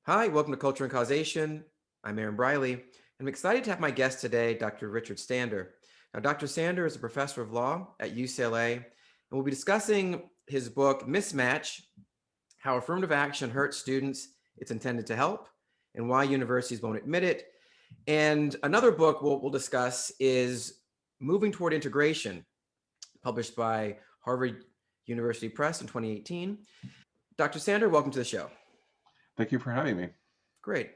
Hi, welcome to Culture and Causation. I'm Aaron Briley, and I'm excited to have my guest today, Dr. Richard Sander. Now, Dr. Sander is a professor of law at UCLA, and we'll be discussing his book, Mismatch: How Affirmative Action Hurts Students It's Intended to Help, and Why Universities Won't Admit It. And another book we'll discuss is Moving Toward Integration, published by Harvard University Press in 2018. Dr. Sander, welcome to the show. Thank you for having me. Great.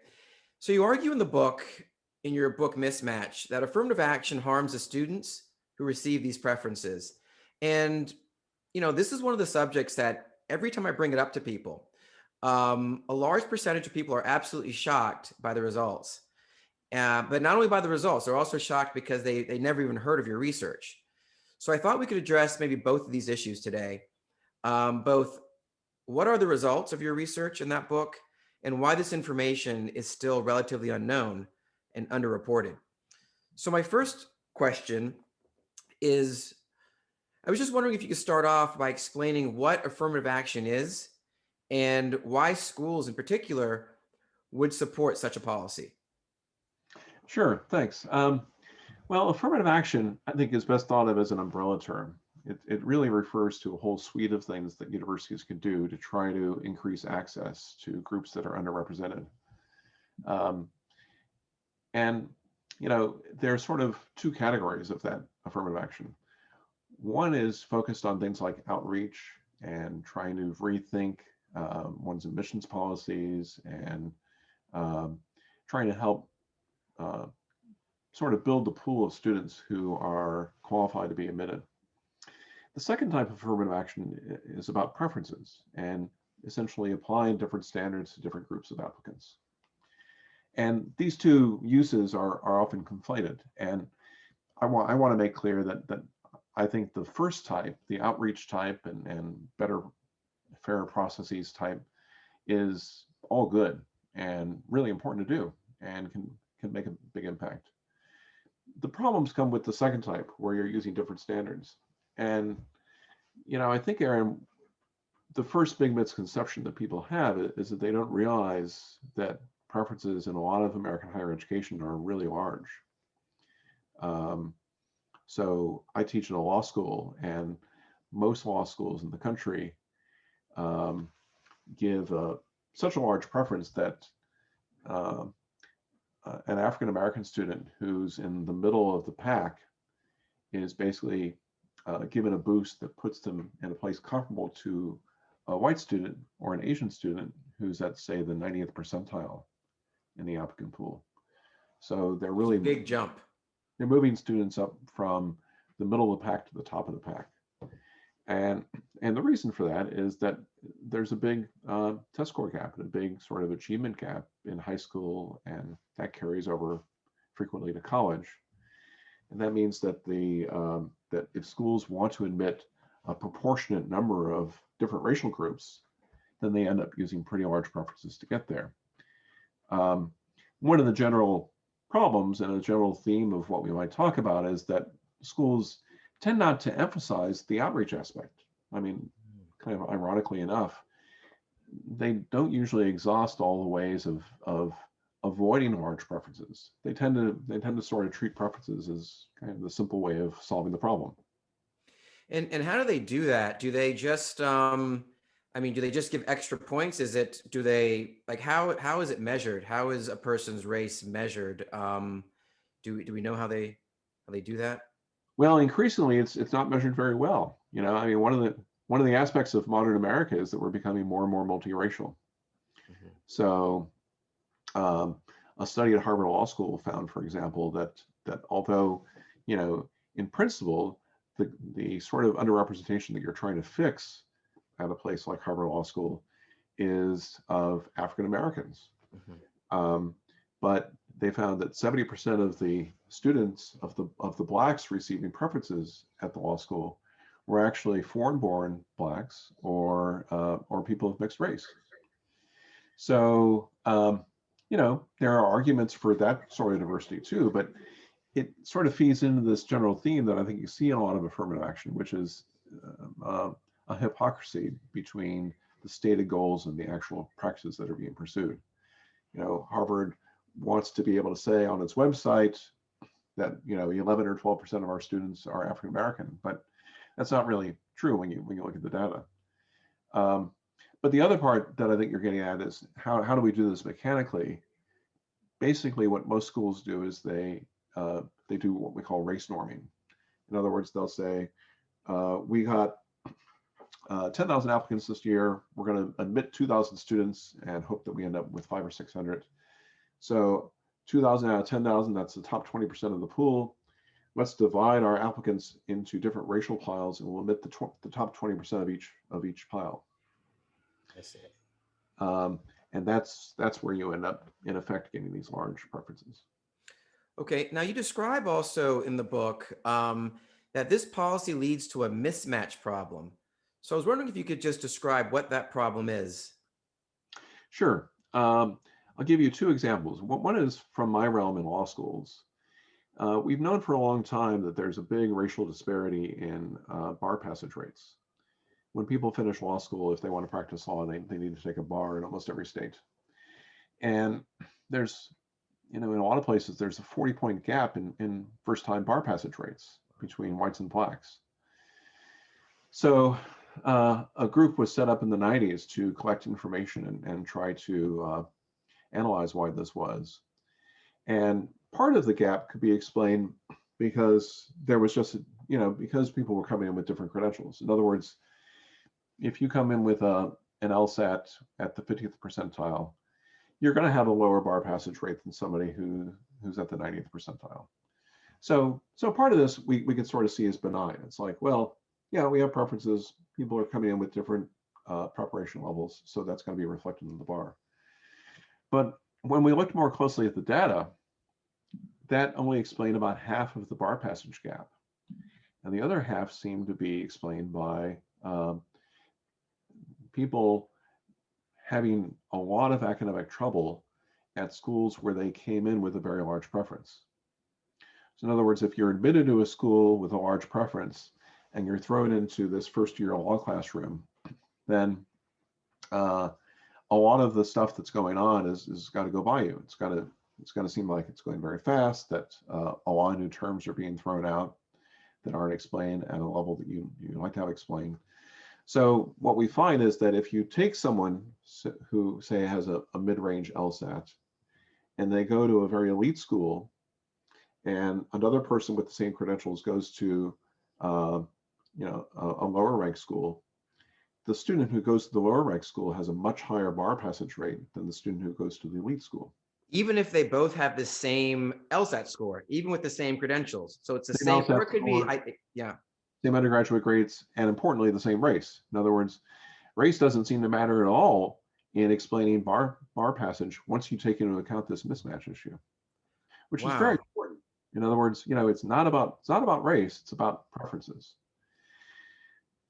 So you argue in your book Mismatch, that affirmative action harms the students who receive these preferences. And, this is one of the subjects that every time I bring it up to people, a large percentage of people are absolutely shocked by the results. But not only by the results, they're also shocked because they never even heard of your research. So I thought we could address maybe both of these issues today. Both, what are the results of your research in that book, and why this information is still relatively unknown and underreported? So, my first question is, I was just wondering if you could start off by explaining what affirmative action is and why schools in particular would support such a policy. Sure, thanks. Well, affirmative action, I think, is best thought of as an umbrella term. It really refers to a whole suite of things that universities can do to try to increase access to groups that are underrepresented. Um, and, there are sort of two categories of that affirmative action. One is focused on things like outreach and trying to rethink one's admissions policies and um, trying to help uh, sort of build the pool of students who are qualified to be admitted. The second type of affirmative action is about preferences and essentially applying different standards to different groups of applicants. And these two uses are often conflated. And I want to make clear that I think the first type, the outreach type and better, fairer processes type, is all good and really important to do and can make a big impact. The problems come with the second type where you're using different standards. And, I think, Aaron, the first big misconception that people have is that they don't realize that preferences in a lot of American higher education are really large. Um, so I teach in a law school, and most law schools in the country um, give such a large preference that uh, an African American student who's in the middle of the pack is basically given a boost that puts them in a place comparable to a white student or an Asian student who's at, say, the 90th percentile in the applicant pool. So It's a big jump. they're moving students up from the middle of the pack to the top of the pack. And the reason for that is that there's a big test score gap and a big sort of achievement gap in high school, and that carries over frequently to college. And that means that that if schools want to admit a proportionate number of different racial groups, then they end up using pretty large preferences to get there. Um, One of the general problems and a general theme of what we might talk about is that schools tend not to emphasize the outreach aspect. I mean, kind of ironically enough, they don't usually exhaust all the ways of avoiding large preferences. They tend to sort of treat preferences as kind of the simple way of solving the problem. And how do they do that? Do they just do they just give extra points? Do they, like, how is it measured? How is a person's race measured? Do we know how they do that? Well, increasingly, it's not measured very well. I mean, one of the aspects of modern America is that we're becoming more and more multiracial. Mhm. So, um, a study at Harvard Law School found, for example, that although, you know, in principle, the sort of underrepresentation that you're trying to fix at a place like Harvard Law School is of African Americans. Mhm. Um, but they found that 70% of the students of the blacks receiving preferences at the law school were actually foreign-born blacks or people of mixed race. So there are arguments for that sort of diversity too, but it sort of feeds into this general theme that I think you see in a lot of affirmative action, which is a hypocrisy between the stated goals and the actual practices that are being pursued. Harvard wants to be able to say on its website that 11 or 12% of our students are African American, but that's not really true when you look at the data. But the other part that I think you're getting at is how do we do this mechanically? Basically, what most schools do is they do what we call race norming. In other words, they'll say we got 10,000 applicants this year. We're going to admit 2,000 students and hope that we end up with 500 or 600. So 2,000 out of 10,000, that's the top 20% of the pool. Let's divide our applicants into different racial piles, and we'll admit the top 20% of each pile. I see. And that's where you end up, in effect, getting these large preferences. Okay. Now, you describe also in the book that this policy leads to a mismatch problem. So I was wondering if you could just describe what that problem is. Sure. I'll give you two examples. One is from my realm in law schools. We've known for a long time that there's a big racial disparity in bar passage rates. When people finish law school, if they want to practice law, they need to take a bar in almost every state. And there's, in a lot of places, there's a 40-point gap in first-time bar passage rates between whites and blacks. So a group was set up in the 90s to collect information and try to analyze why this was. And part of the gap could be explained because there was just, because people were coming in with different credentials. In other words, if you come in with an LSAT at the 50th percentile, you're going to have a lower bar passage rate than somebody who's at the 90th percentile. So part of this we can sort of see as benign. It's like, well, yeah, we have preferences. People are coming in with different preparation levels, so that's going to be reflected in the bar. But when we looked more closely at the data, that only explained about half of the bar passage gap. And the other half seemed to be explained by people having a lot of academic trouble at schools where they came in with a very large preference. So in other words, if you're admitted to a school with a large preference and you're thrown into this first year law classroom, then a lot of the stuff that's going on is got to go by you. It's got to seem like it's going very fast, that a lot of new terms are being thrown out that aren't explained at a level that you like to have explained. So what we find is that if you take someone who, say, has a mid-range LSAT and they go to a very elite school, and another person with the same credentials goes to a lower ranked school, the student who goes to the lower ranked school has a much higher bar passage rate than the student who goes to the elite school. Even if they both have the same LSAT score, even with the same credentials. So it's the Same same, or LSAT it could be, score, yeah. same undergraduate grades, and importantly, the same race. In other words, race doesn't seem to matter at all in explaining bar passage once you take into account this mismatch issue, which is very Wow. important. In other words, it's not about race, it's about preferences.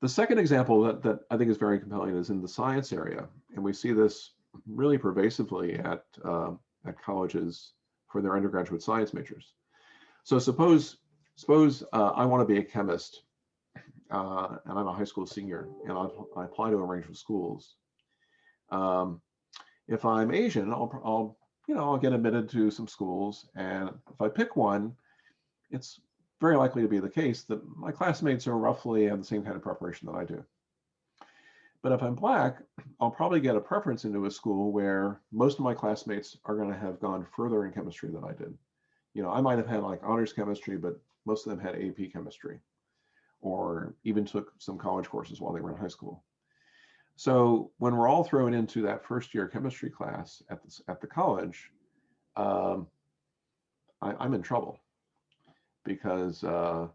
The second example that I think is very compelling is in the science area, and we see this really pervasively at colleges for their undergraduate science majors. So suppose I want to be a chemist, and I'm a high school senior, and I apply to a range of schools. If I'm Asian, I'll get admitted to some schools, and if I pick one, it's very likely to be the case that my classmates are roughly have the same kind of preparation that I do. But if I'm Black, I'll probably get a preference into a school where most of my classmates are going to have gone further in chemistry than I did. I might have had like honors chemistry, but most of them had AP chemistry, or even took some college courses while they were in high school. So when we're all thrown into that first year chemistry class at the college, I'm in trouble because the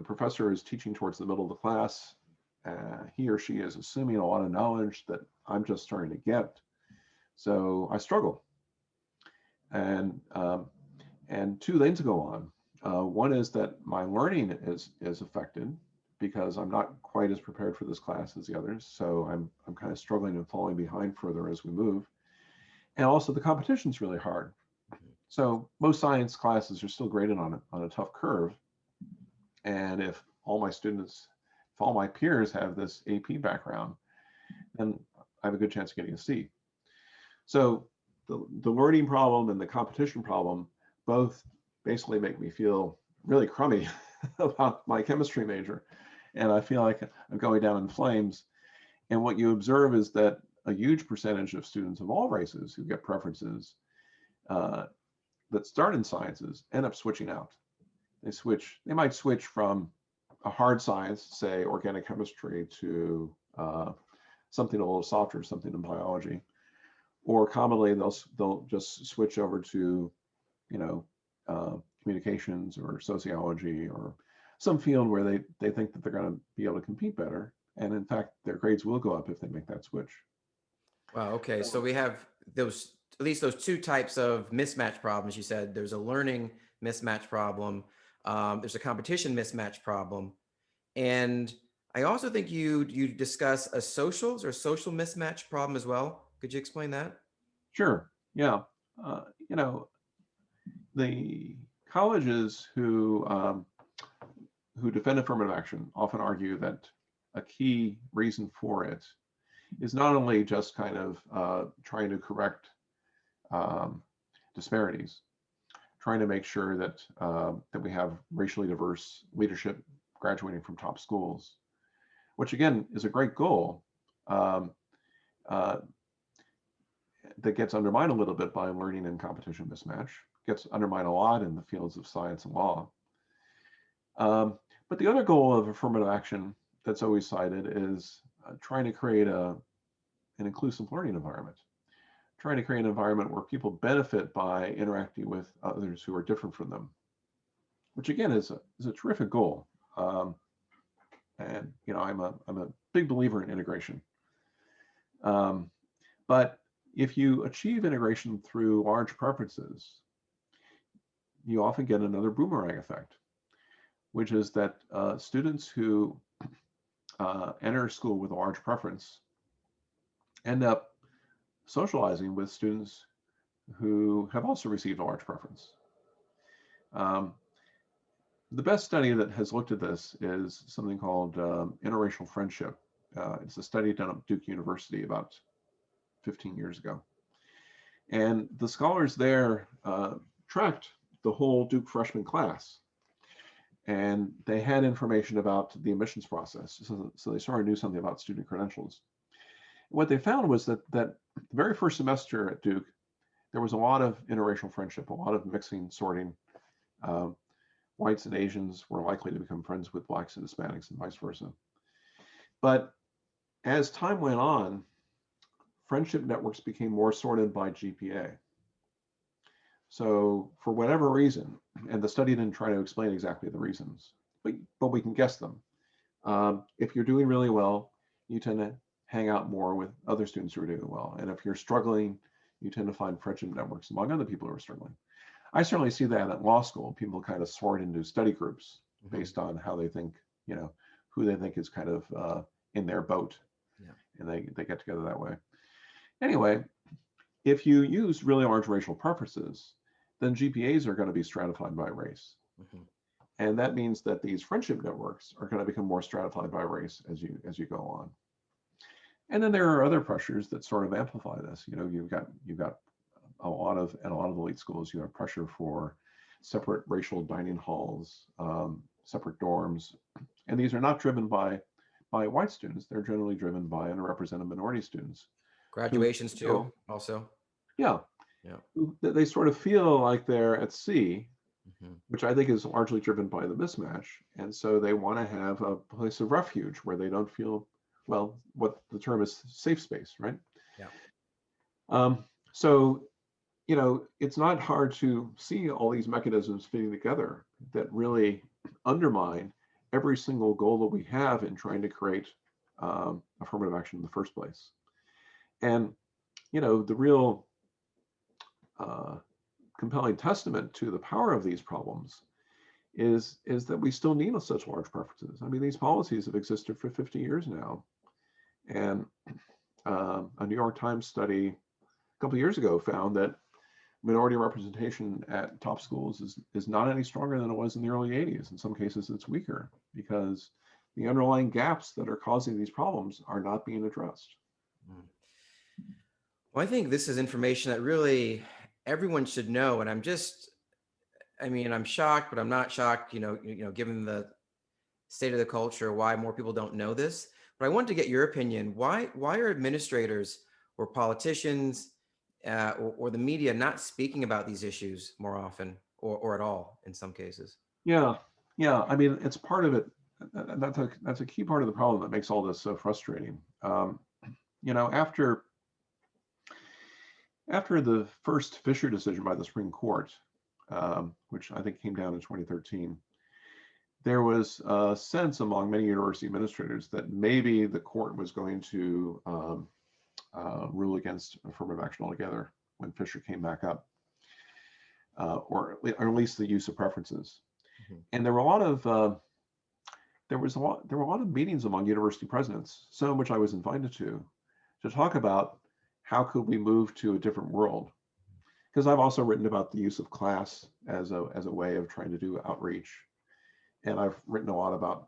professor is teaching towards the middle of the class. He or she is assuming a lot of knowledge that I'm just starting to get. So I struggle. And two things go on. One is that my learning is affected because I'm not quite as prepared for this class as the others. So I'm kind of struggling and falling behind further as we move. And also the competition's really hard. So most science classes are still graded on a tough curve. And if all my peers have this AP background, then I have a good chance of getting a C. So the learning problem and the competition problem both basically make me feel really crummy about my chemistry major. And I feel like I'm going down in flames. And what you observe is that a huge percentage of students of all races who get preferences uh, that start in sciences end up switching out. They might switch from a hard science, say organic chemistry, to something a little softer, something in biology. Or commonly they'll just switch over to, you know, communications or sociology or some field where they think that they're going to be able to compete better. And in fact, their grades will go up if they make that switch. Wow. Okay. So we have those, at least those two types of mismatch problems. You said there's a learning mismatch problem. There's a competition mismatch problem. And I also think you discuss a socials or social mismatch problem as well. Could you explain that? Sure. Yeah. You know, the colleges who defend affirmative action often argue that a key reason for it is not only just kind of trying to correct um, disparities, trying to make sure that we have racially diverse leadership graduating from top schools, which again is a great goal. Um, uh, that gets undermined a little bit by learning and competition mismatch, gets undermined a lot in the fields of science and law. But the other goal of affirmative action that's always cited is trying to create an inclusive learning environment, trying to create an environment where people benefit by interacting with others who are different from them, which again is a terrific goal. Um, and you know, I'm a big believer in integration. Um, but if you achieve integration through large preferences, you often get another boomerang effect, which is that students who enter school with a large preference end up socializing with students who have also received a large preference. Um, the best study that has looked at this is something called interracial friendship. It's a study done at Duke University about 15 years ago. And the scholars there tracked the whole Duke freshman class. And they had information about the admissions process. So they sort of knew something about student credentials. What they found was that the very first semester at Duke, there was a lot of interracial friendship, a lot of mixing, sorting. Um, Whites and Asians were likely to become friends with blacks and Hispanics and vice versa. But as time went on, friendship networks became more sorted by GPA. So for whatever reason, and the study didn't try to explain exactly the reasons, but we can guess them. If you're doing really well, you tend to hang out more with other students who are doing well. And if you're struggling, you tend to find friendship networks among other people who are struggling. I certainly see that at law school. People kind of sort into study groups Mhm. based on how they think, you know, who they think is kind of in their boat, Yeah. and they get together that way. Anyway, if you use really large racial preferences, then GPAs are going to be stratified by race. Mhm. And that means that these friendship networks are going to become more stratified by race as you go on. And then there are other pressures that sort of amplify this. You know, you've got a lot of elite schools, you have pressure for separate racial dining halls, separate dorms, and these are not driven by white students. They're generally driven by underrepresented minority students who Graduations too, feel, also. yeah, Yeah. they sort of feel like they're at sea, Mhm. which I think is largely driven by the mismatch. And so they want to have a place of refuge where they don't feel, well, what the term is safe space, right? Yeah. Um, so, you know, it's not hard to see all these mechanisms fitting together that really undermine every single goal that we have in trying to create affirmative action in the first place. And, you know, the real uh, compelling testament to the power of these problems is that we still need such large preferences. I mean, these policies have existed for 50 years now, and a New York Times study a couple of years ago found that minority representation at top schools is not any stronger than it was in the early 80s. In some cases, it's weaker because the underlying gaps that are causing these problems are not being addressed. Mm. Well, I think this is information that really everyone should know. And I mean, I'm shocked, but I'm not shocked, given the state of the culture, why more people don't know this. But I wanted to get your opinion. Why are administrators or politicians or the media not speaking about these issues more often or at all in some cases? Yeah, yeah. I mean, it's part of it. That's a key part of the problem that makes all this so frustrating. You know, after the first Fisher decision by the Supreme Court, which I think came down in 2013, there was a sense among many university administrators that maybe the court was going to rule against affirmative action altogether when Fisher came back up, or at least the use of preferences. Mhm. And there were a lot of there were a lot of meetings among university presidents, some of which I was invited to talk about how could we move to a different world. Because I've also written about the use of class as a way of trying to do outreach, and I've written a lot about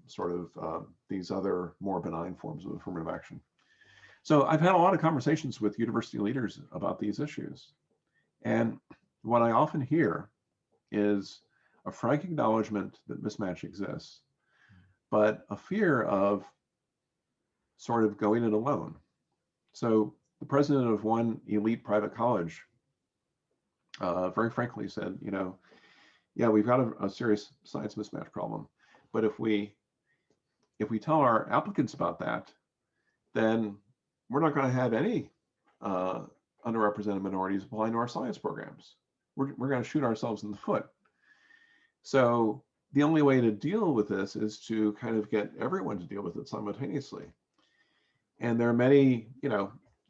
sort of these other more benign forms of affirmative action. So I've had a lot of conversations with university leaders about these issues, and what I often hear is a frank acknowledgement that mismatch exists, but a fear of sort of going it alone. So the president of one elite private college very frankly said, yeah, we've got a serious science mismatch problem, but if we tell our applicants about that, then we're not going to have any uh, underrepresented minorities applying to our science programs. We're going to shoot ourselves in the foot. So the only way to deal with this is to kind of get everyone to deal with it simultaneously. And there are many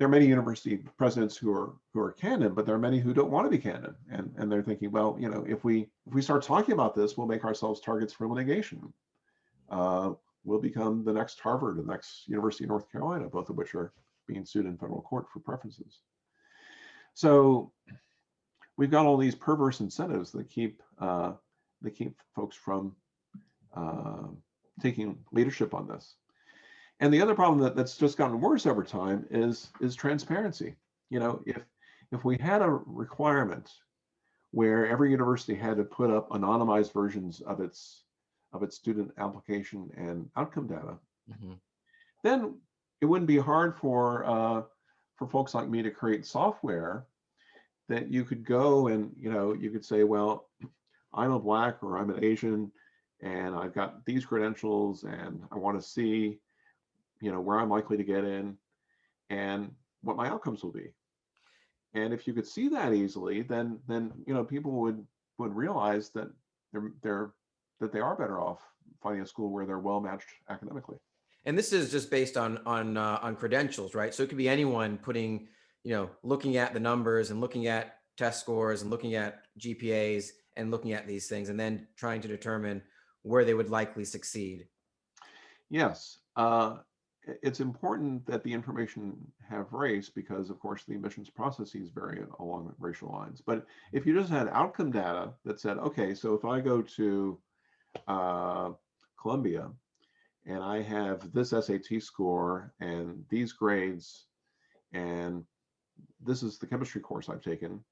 university presidents who are candid, but there are many who don't want to be candid, and they're thinking, well, if we start talking about this, we'll make ourselves targets for litigation. Uh, we'll become the next Harvard, the next University of North Carolina, both of which are being sued in federal court for preferences. So we've got all these perverse incentives that keep folks from uh, taking leadership on this. And the other problem that's just gotten worse over time is transparency. If we had a requirement where every university had to put up anonymized versions of its student application and outcome data, Mhm. then it wouldn't be hard for folks like me to create software that you could go and you could say, well, I'm a Black or I'm an Asian, and I've got these credentials, and I want to see where I'm likely to get in and what my outcomes will be. And if you could see that easily, then people would realize that they're that they are better off finding a school where they're well matched academically. And this is just based on credentials, right? So it could be anyone putting, looking at the numbers and looking at test scores and looking at GPAs and looking at these things and then trying to determine where they would likely succeed. Yes, it's important that the information have race because, of course, the admissions processes vary along racial lines. But if you just had outcome data that said, okay, so if I go to uh, Columbia and I have this SAT score and these grades, and this is the chemistry course I've taken,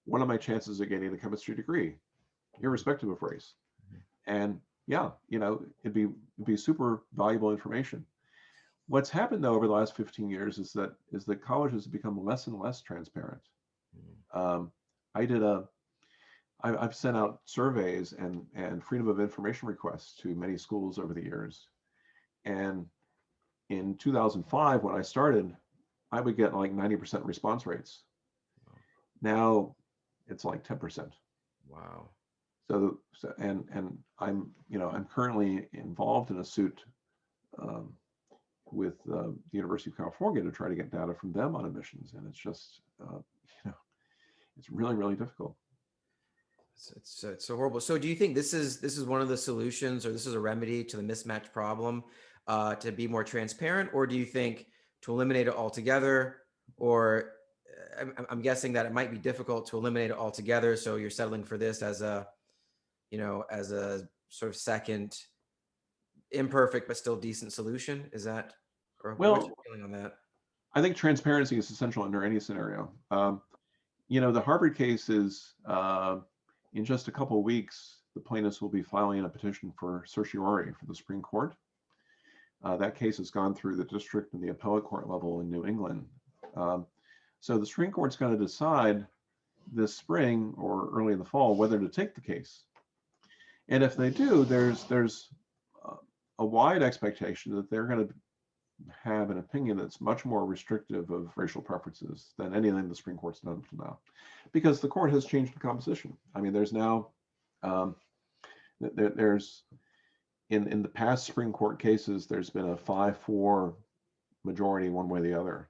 what are my chances of getting a chemistry degree, irrespective of race? And yeah, it'd be super valuable information. What's happened though over the last 15 years is that colleges have become less and less transparent. Um, I did a I've sent out surveys and freedom of information requests to many schools over the years. And in 2005, when I started, I would get like 90% response rates. Now it's like 10%. Wow. And I'm currently involved in a suit um, with the University of California to try to get data from them on emissions, and it's just you know it's really really difficult. It's so horrible. So do you think this is one of the solutions, or this is a remedy to the mismatch problem, to be more transparent, or do you think to eliminate it altogether, or I'm guessing that it might be difficult to eliminate it altogether, so you're settling for this as as a sort of second imperfect but still decent solution? Is that, or what's your Well, feeling on that? I think transparency is essential under any scenario. The Harvard case is in just a couple of weeks, the plaintiffs will be filing a petition for certiorari for the Supreme Court. That case has gone through the district and the appellate court level in New England. Um, so the Supreme Court's going to decide this spring or early in the fall whether to take the case. And if they do, there's a wide expectation that they're going to have an opinion that's much more restrictive of racial preferences than anything the Supreme Court's done up to now, because the court has changed the composition. I mean, there's now there's in the past Supreme Court cases, there's been a 5-4 majority one way or the other.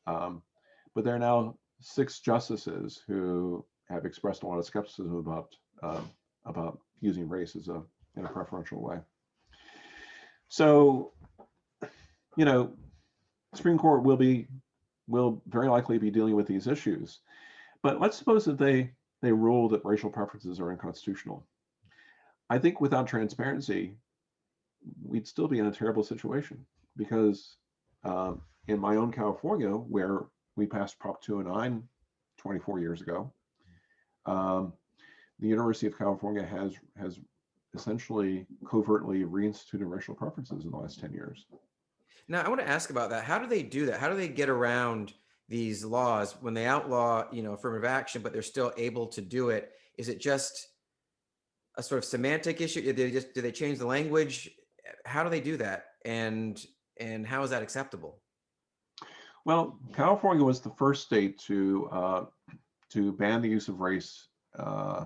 But there are now 6 justices who have expressed a lot of skepticism about using race in a preferential way. So, Supreme Court will very likely be dealing with these issues. But let's suppose that they rule that racial preferences are unconstitutional. I think without transparency, we'd still be in a terrible situation, because in my own California, where we passed Prop 209 24 years ago, the University of California has essentially covertly reinstituted racial preferences in the last 10 years. Now, I want to ask about that. How do they do that? How do they get around these laws when they outlaw, affirmative action, but they're still able to do it? Is it just a sort of semantic issue? Do they change the language? How do they do that? And how is that acceptable? Well, California was the first state to ban the use of race. I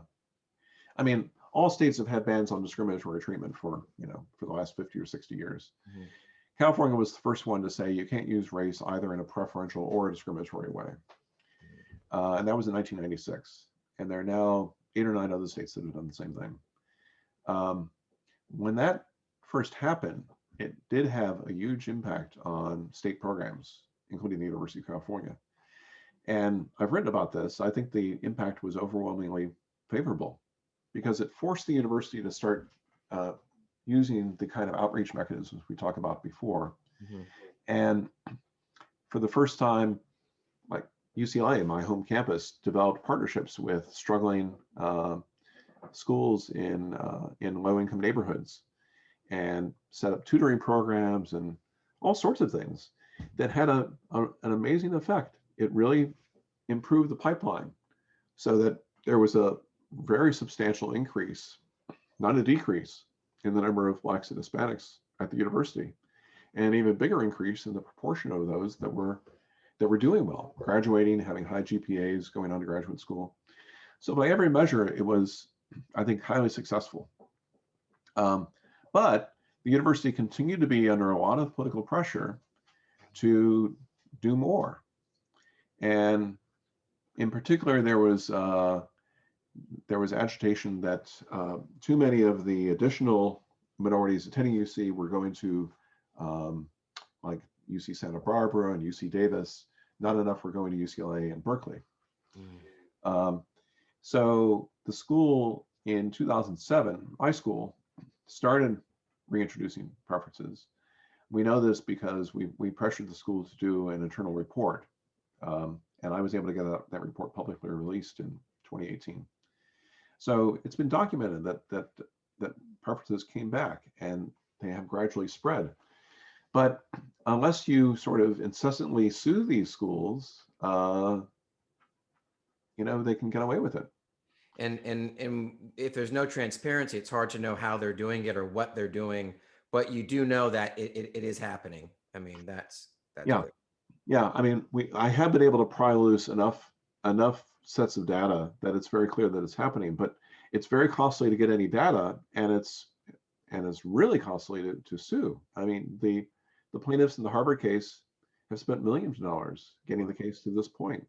mean, all states have had bans on discriminatory treatment for the last 50 or 60 years. Mm-hmm. California was the first one to say you can't use race either in a preferential or a discriminatory way. And that was in 1996. And there are now 8 or 9 other states that have done the same thing. When that first happened, it did have a huge impact on state programs, including the University of California. And I've written about this. I think the impact was overwhelmingly favorable, because it forced the university to start using the kind of outreach mechanisms we talked about before. Mm-hmm. And for the first time, like UCLA, my home campus, developed partnerships with struggling schools in low-income neighborhoods, and set up tutoring programs and all sorts of things that had an amazing effect. It really improved the pipeline, so that there was a very substantial increase, not a decrease, in the number of Blacks and Hispanics at the university, and an even bigger increase in the proportion of those that were doing well, graduating, having high GPAs, going on to graduate school. So by every measure, it was, I think, highly successful. But the university continued to be under a lot of political pressure to do more. And in particular, there was agitation that too many of the additional minorities attending UC were going to like UC Santa Barbara and UC Davis. Not enough were going to UCLA and Berkeley. So the school in 2007, my school, started reintroducing preferences. We know this because we pressured the school to do an internal report. And I was able to get that report publicly released in 2018. So it's been documented that preferences came back, and they have gradually spread. But unless you sort of incessantly sue these schools, they can get away with it. And if there's no transparency, it's hard to know how they're doing it or what they're doing. But you do know that it is happening. I mean, that's yeah, clear. Yeah. I mean, I have been able to pry loose enough sets of data that it's very clear that it's happening. But it's very costly to get any data, and it's really costly to sue. I mean, the plaintiffs in the Harvard case have spent millions of dollars getting the case to this point.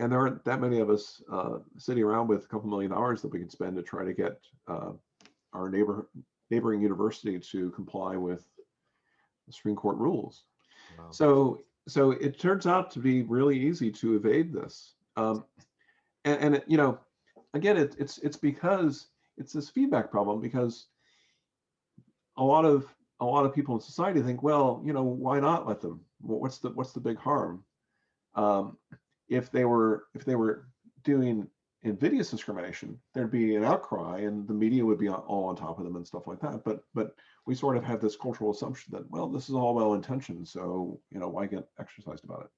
And there aren't that many of us sitting around with a couple $1 million that we can spend to try to get our neighboring university to comply with the Supreme Court rules. Wow. So it turns out to be really easy to evade this. And again, it's because it's this feedback problem, because a lot of a lot of people in society think, well, why not let them? What's the big harm? Um, if they were doing invidious discrimination, there'd be an outcry, and the media would be all on top of them and stuff like that. But we sort of have this cultural assumption that, well, this is all well intentioned, so why get exercised about it?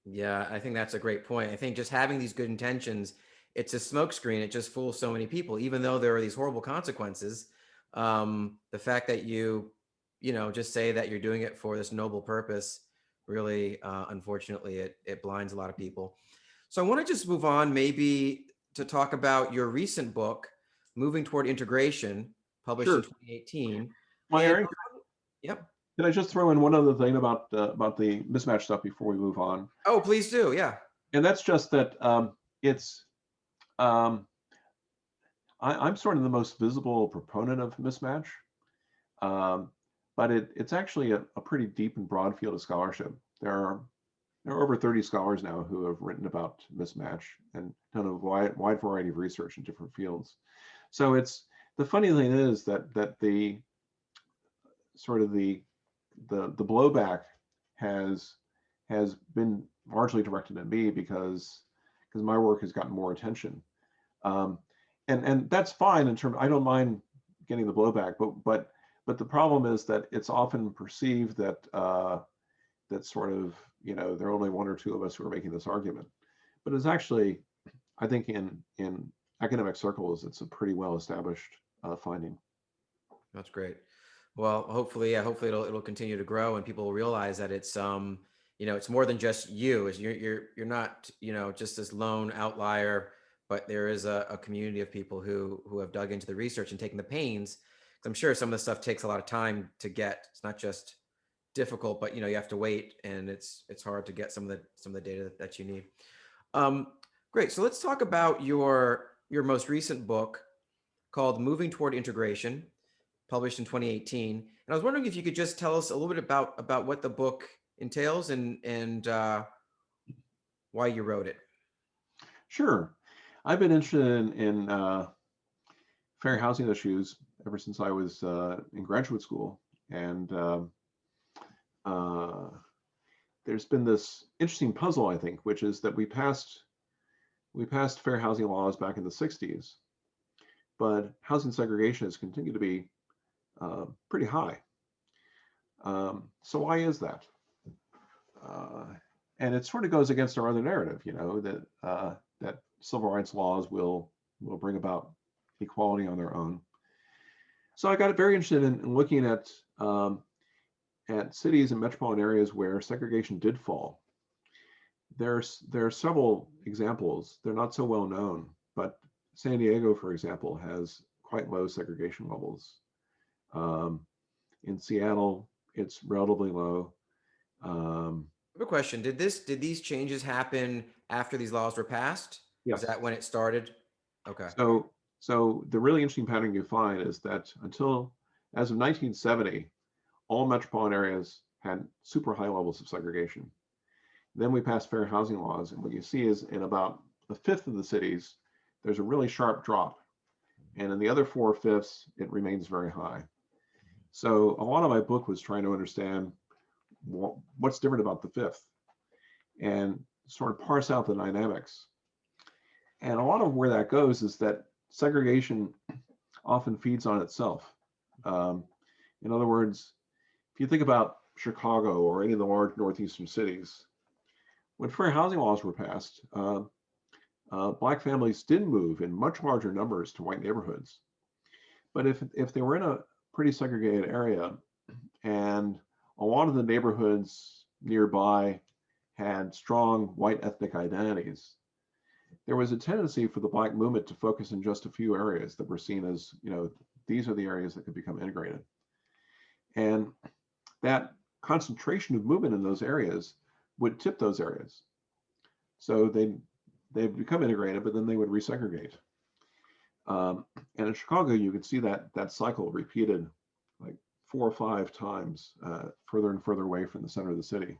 Yeah, I think that's a great point. I think just having these good intentions, it's a smokescreen. It just fools so many people, even though there are these horrible consequences. The fact that just say that you're doing it for this noble purpose, really, unfortunately, it blinds a lot of people. So I want to just move on, maybe to talk about your recent book, Moving Toward Integration, published in Sure. 2018. Well, And Aaron, yep. can I just throw in one other thing about the mismatch stuff before we move on? Oh, please do. Yeah. And that's just that it's um, I'm sort of the most visible proponent of mismatch, um, but it's actually a pretty deep and broad field of scholarship. There are over 30 scholars now who have written about mismatch and done a wide variety of research in different fields. So it's the funny thing is that the sort of the blowback has has been largely directed at me because my work has gotten more attention. Um, and that's fine in terms. I don't mind getting the blowback, but the problem is that it's often perceived that that sort of there are only one or two of us who are making this argument, but it's actually, I think, in academic circles it's a pretty well established finding. That's great. Well, hopefully, yeah, hopefully it'll continue to grow and people will realize that it's more than just you. Is you're not, just this lone outlier, but there is a community of people who have dug into the research and taken the pains. 'Cause I'm sure some of the stuff takes a lot of time to get. It's not just difficult, but you have to wait and it's hard to get some of the data that you need. Um, Great. So let's talk about your most recent book called Moving Toward Integration, published in 2018. And I was wondering if you could just tell us a little bit about what the book entails and why you wrote it. Sure, I've been interested in fair housing issues ever since I was in graduate school, and uh, there's been this interesting puzzle, I think, which is that we passed fair housing laws back in the 60s, but housing segregation has continued to be pretty high. So why is that? Uh, and it sort of goes against our other narrative, that civil rights laws will bring about equality on their own. So I got very interested in looking at cities and metropolitan areas where segregation did fall. There are several examples. They're not so well known, but San Diego, for example, has quite low segregation levels. Um, in Seattle, it's relatively low. Um, I have a question. Did these changes happen after these laws were passed? Is yes. that when it started? Okay. So the really interesting pattern you find is that until as of 1970, all metropolitan areas had super high levels of segregation. Then we passed fair housing laws, and what you see is in about a fifth of the cities, there's a really sharp drop. And in the other four fifths, it remains very high. So a lot of my book was trying to understand what's different about the fifth and sort of parse out the dynamics. And a lot of where that goes is that segregation often feeds on itself. Um, in other words, if you think about Chicago or any of the large northeastern cities, when fair housing laws were passed, Black families did move in much larger numbers to white neighborhoods. But if they were in a pretty segregated area and a lot of the neighborhoods nearby had strong white ethnic identities, there was a tendency for the Black movement to focus in just a few areas that were seen as, these are the areas that could become integrated. And that concentration of movement in those areas would tip those areas. So they'd become integrated, but then they would resegregate. And in Chicago, you could see that cycle repeated like 4 or 5 times, further and further away from the center of the city.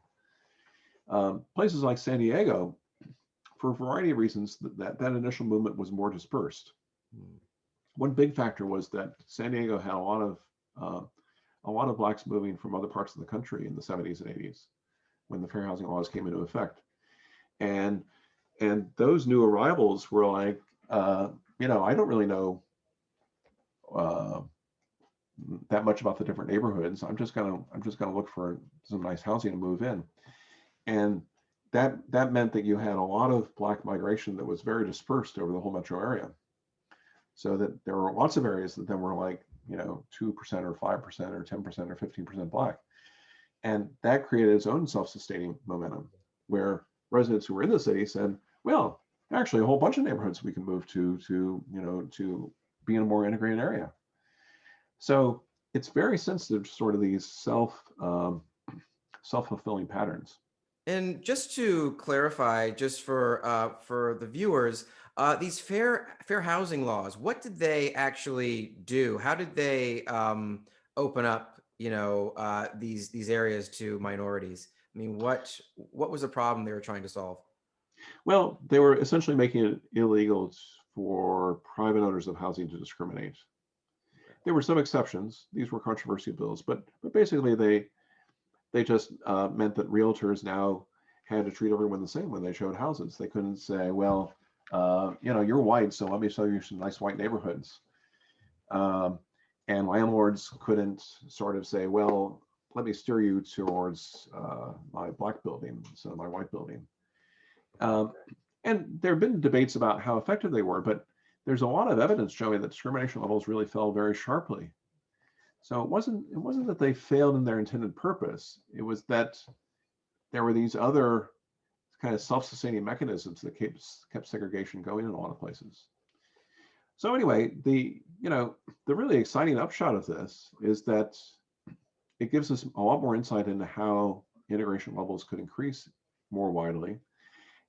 Places like San Diego, for a variety of reasons, that initial movement was more dispersed. Hmm. One big factor was that San Diego had a lot of a lot of blacks moving from other parts of the country in the 70s and 80s when the fair housing laws came into effect. And those new arrivals were like, I don't really know uh, that much about the different neighborhoods. I'm just gonna look for some nice housing to move in. And that meant that you had a lot of black migration that was very dispersed over the whole metro area. So that there were lots of areas that then were like, 2% or 5% or 10% or 15% black. And that created its own self-sustaining momentum where residents who were in the city said, well, actually a whole bunch of neighborhoods we can move to be in a more integrated area. So it's very sensitive to sort of these self-fulfilling patterns. And just to clarify, just for the viewers, these fair housing laws, what did they actually do? How did they open up, these areas to minorities? I mean, what was the problem they were trying to solve? Well, they were essentially making it illegal for private owners of housing to discriminate. There were some exceptions. These were controversial bills, but basically they just meant that realtors now had to treat everyone the same when they showed houses. They couldn't say, well, you're white, so let me show you some nice white neighborhoods. Um, and landlords couldn't sort of say, well, let me steer you towards my black building instead of my white building. Um, and there have been debates about how effective they were, but there's a lot of evidence showing that discrimination levels really fell very sharply. So it wasn't that they failed in their intended purpose. It was that there were these other kind of self-sustaining mechanisms that kept segregation going in a lot of places. So anyway, the really exciting upshot of this is that it gives us a lot more insight into how integration levels could increase more widely.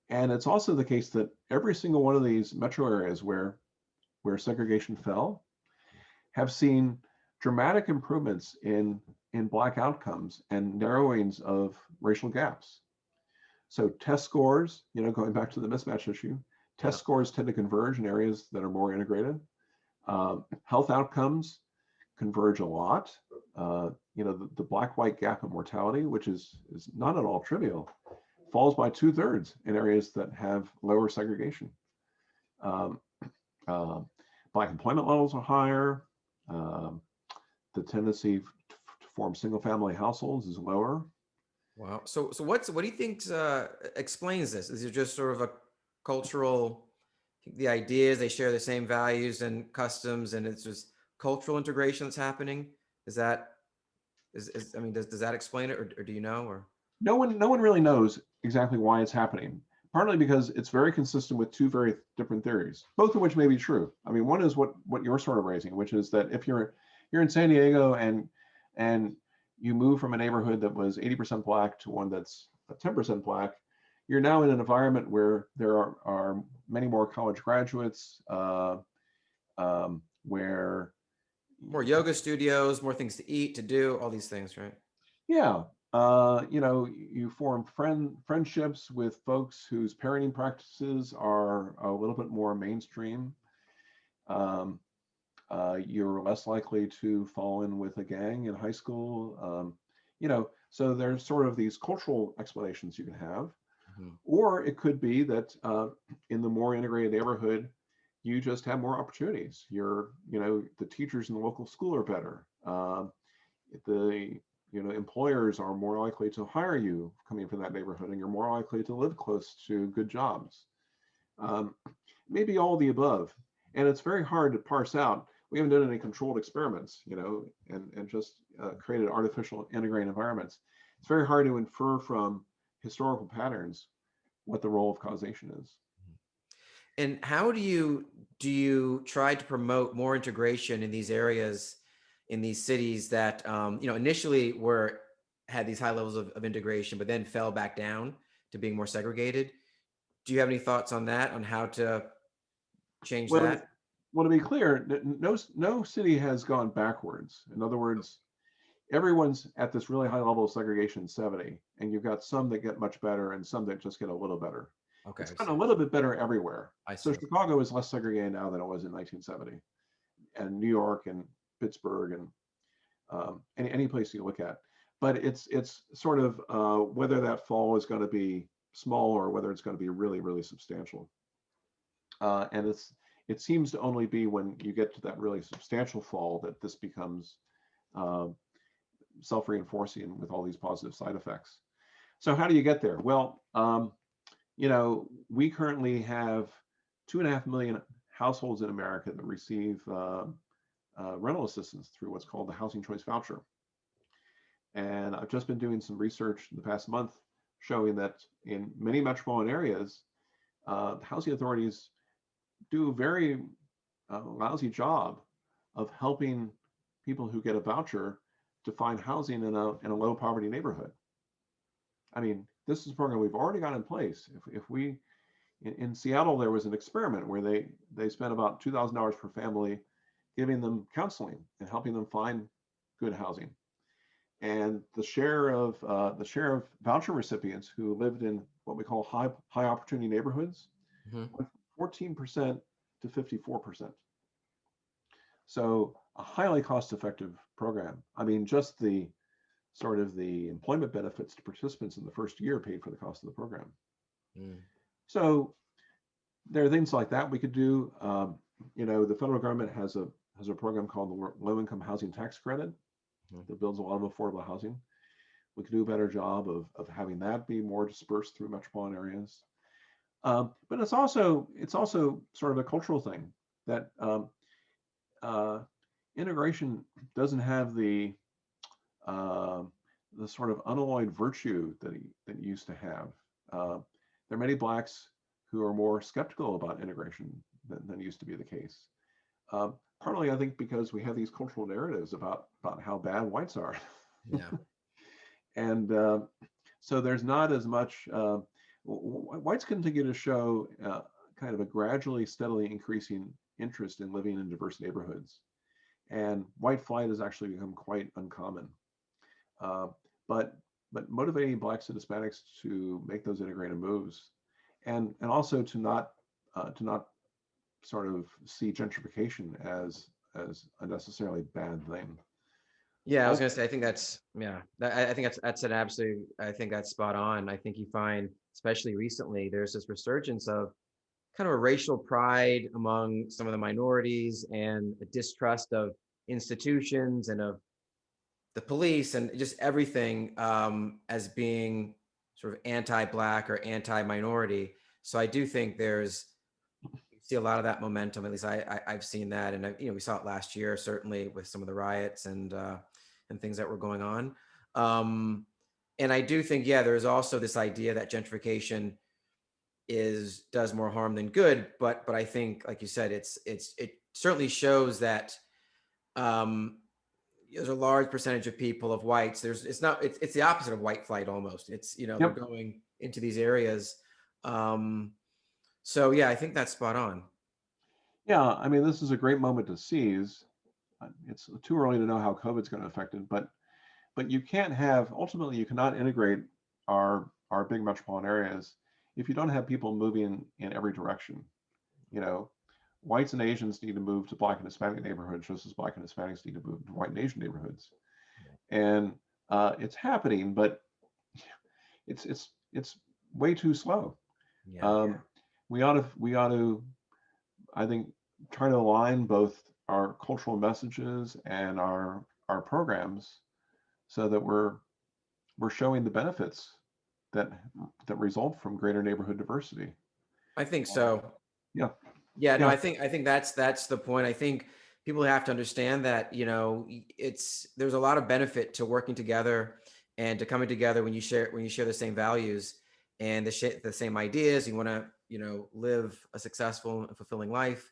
And it's also the case that every single one of these metro areas where segregation fell have seen dramatic improvements in black outcomes and narrowings of racial gaps. So test scores, going back to the mismatch issue, Yeah. test scores tend to converge in areas that are more integrated. Health outcomes converge a lot. The black-white gap in mortality, which is not at all trivial, falls by 2/3 in areas that have lower segregation. Um, uh, Black employment levels are higher. Um, the tendency to form single-family households is lower. Wow. So what do you think explains this? Is it just sort of a cultural, the ideas, they share the same values and customs, and it's just cultural integration that's happening? Is that I mean, does that explain it, or do you know? Or No one really knows exactly why it's happening. Partly because it's very consistent with two very different theories, both of which may be true. I mean, one is what you're sort of raising, which is that if you're in San Diego and you move from a neighborhood that was 80% black to one that's 10% black, you're now in an environment where there are many more college graduates, where more yoga studios, more things to eat, to do, all these things, right? yeah, you form friendships with folks whose parenting practices are a little bit more mainstream. Um, you're less likely to fall in with a gang in high school. So there's sort of these cultural explanations you can have, Mhm. or it could be that in the more integrated neighborhood, you just have more opportunities. The teachers in the local school are better. The employers are more likely to hire you coming from that neighborhood, and you're more likely to live close to good jobs. um, Maybe all the above. And it's very hard to parse out. We haven't done any controlled experiments, and just created artificial integrated environments. It's very hard to infer from historical patterns what the role of causation is. And how do you try to promote more integration in these areas, in these cities that initially were had these high levels of integration, but then fell back down to being more segregated? Do you have any thoughts on that, on how to change Well, that? well, to be clear, no city has gone backwards. In other words, everyone's at this really high level of segregation 70, and you've got some that get much better and some that just get a little better. Okay, It's I gotten see. a little bit better everywhere. I So see. Chicago is less segregated now than it was in 1970, and New York and Pittsburgh and any place you look at. But it's sort of whether that fall is going to be small or whether it's going to be really, really substantial. And it seems to only be when you get to that really substantial fall that this becomes uh, self-reinforcing with all these positive side effects. So how do you get there? Well, we currently have 2.5 million households in America that receive rental assistance through what's called the Housing Choice Voucher. And I've just been doing some research in the past month showing that in many metropolitan areas, the housing authorities do a very lousy job of helping people who get a voucher to find housing in a low poverty neighborhood. I mean, this is a program we've already got in place. If we in Seattle, there was an experiment where they spent about $2,000 per family giving them counseling and helping them find good housing. And the share of voucher recipients who lived in what we call high opportunity neighborhoods Mhm. went from 14% to 54%. So a highly cost effective program. I mean, just the sort of the employment benefits to participants in the first year paid for the cost of the program. Mm. So there are things like that we could do. The federal government has a program called the Low Income Housing Tax Credit Mhm. that builds a lot of affordable housing. We could do a better job of having that be more dispersed through metropolitan areas. But it's also sort of a cultural thing that uh, integration doesn't have uh, the sort of unalloyed virtue that it used to have. Uh, there are many blacks who are more skeptical about integration than used to be the case. Partly, I think, because we have these cultural narratives about how bad whites are, Yeah. and so there's not as much. Whites continue to show kind of a gradually, steadily increasing interest in living in diverse neighborhoods, and white flight has actually become quite uncommon. Uh, but but motivating blacks and Hispanics to make those integrated moves, and also to not sort of see gentrification as a necessarily bad thing. Yeah, I was All, gonna say, I think that's, yeah, I think that's an absolute, I think that's spot on. I think you find, especially recently, there's this resurgence of kind of a racial pride among some of the minorities and a distrust of institutions and of the police and just everything, as being sort of anti-black or anti-minority. So I do think there's, you see a lot of that momentum. At least I've seen that, and we saw it last year, certainly with some of the riots and things that were going on. Um, and I do think, yeah, there's also this idea that gentrification does more harm than good. But I think, like you said, it certainly shows that, um, there's a large percentage of people of whites. It's the opposite of white flight almost. They're yep, going into these areas. Um, so yeah, I think that's spot on. yeah. I mean, this is a great moment to seize. It's too early to know how COVID's going to affect it, but you can't have ultimately you cannot integrate our big metropolitan areas if you don't have people moving in every direction. You know, whites and Asians need to move to black and Hispanic neighborhoods just as black and Hispanics need to move to white and Asian neighborhoods. And it's happening, but it's way too slow. Yeah. Um, we ought to I think try to align both our cultural messages and our programs so that we're showing the benefits that that result from greater neighborhood diversity. I think Um, so. yeah, Yeah, no, yeah, I think that's the point. I think people have to understand that, there's a lot of benefit to working together and to coming together when you share the same values and the same ideas. You want to, live a successful and fulfilling life.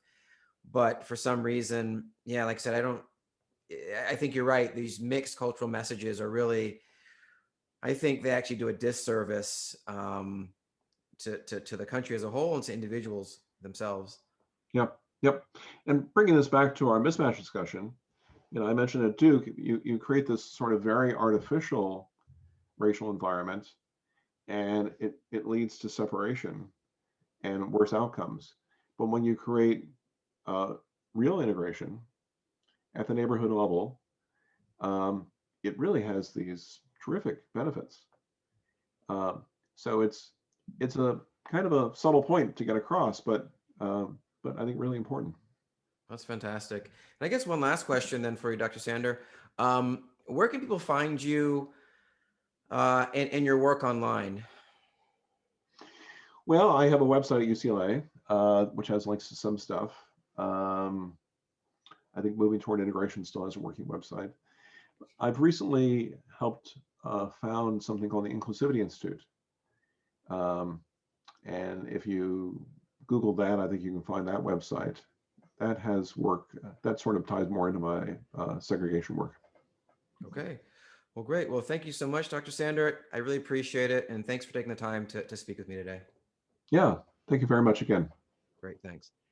But for some reason, yeah, like I said, I think you're right. These mixed cultural messages are really, I think they actually do a disservice, to the country as a whole and to individuals themselves. yep, yep. And bringing this back to our mismatch discussion, I mentioned at Duke, you create this sort of very artificial racial environment, and it leads to separation and worse outcomes. But when you create uh, real integration at the neighborhood level, um, it really has these terrific benefits. Um, so it's a kind of a subtle point to get across, but I think really important. That's fantastic. And I guess one last question then for you, Dr. Sander. Where can people find you and your work online? Well, I have a website at UCLA, which has links to some stuff. Um, I think moving toward integration still has a working website. I've recently helped found something called the Inclusivity Institute. Um, and if you Google that, I think you can find that website. That has work, that sort of ties more into my segregation work. Okay. Well, great. Well, thank you so much, Dr. Sander. I really appreciate it. And thanks for taking the time to speak with me today. Yeah, thank you very much again. Great. Thanks.